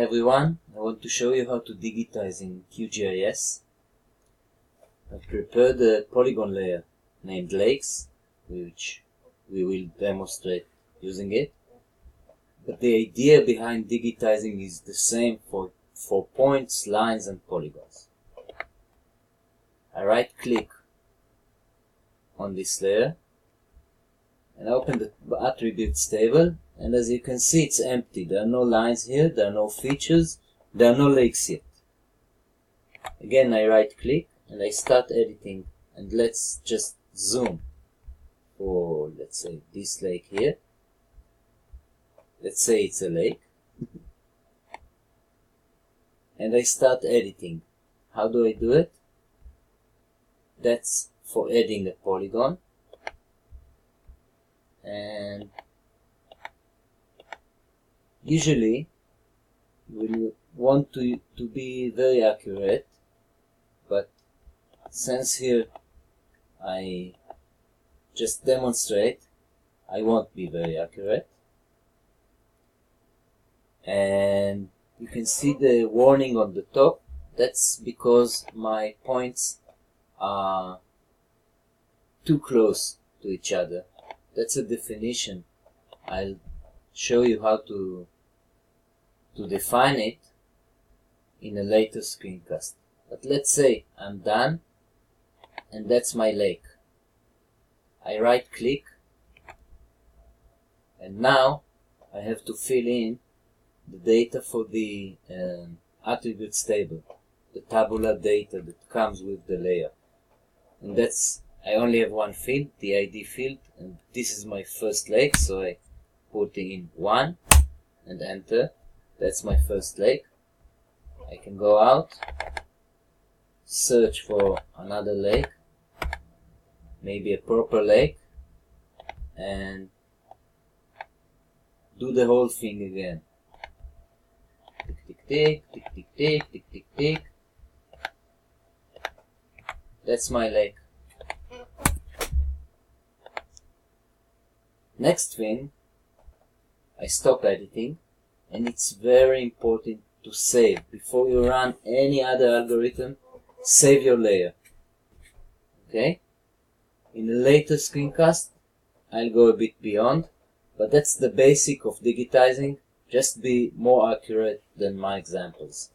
everyone, I want to show you how to digitize in QGIS. I've prepared a polygon layer named lakes, which we will demonstrate using it. But the idea behind digitizing is the same for points, lines and polygons. I right click on this layer and open the attributes table, and as you can see, it's empty. There are no lines here, there are no features, there are no lakes yet. Again, I right click and I start editing, and let's just zoom for, let's say, this lake here. Let's say it's a lake. And I start editing. How do I do it? That's for adding a polygon. And usually we want to be very accurate, but since here I just demonstrate, I won't be very accurate. And you can see the warning on the top. That's because my points are too close to each other. That's a definition. I'll show you how to define it in a later screencast. But let's say I'm done, and that's my lake. I right click, and now I have to fill in the data for the attributes table, the tabular data that comes with the layer. And that's, I only have one field, the ID field, and this is my first lake, so I put in 1 and enter. That's my first lake. I can go out, search for another lake, maybe a proper lake, and do the whole thing again. Tick, tick, tick, tick, tick, tick, tick, tick, tick. That's my lake. Next thing, I stop editing, and it's very important to save. Before you run any other algorithm, save your layer. Okay? In a later screencast, I'll go a bit beyond, but that's the basic of digitizing. Just be more accurate than my examples.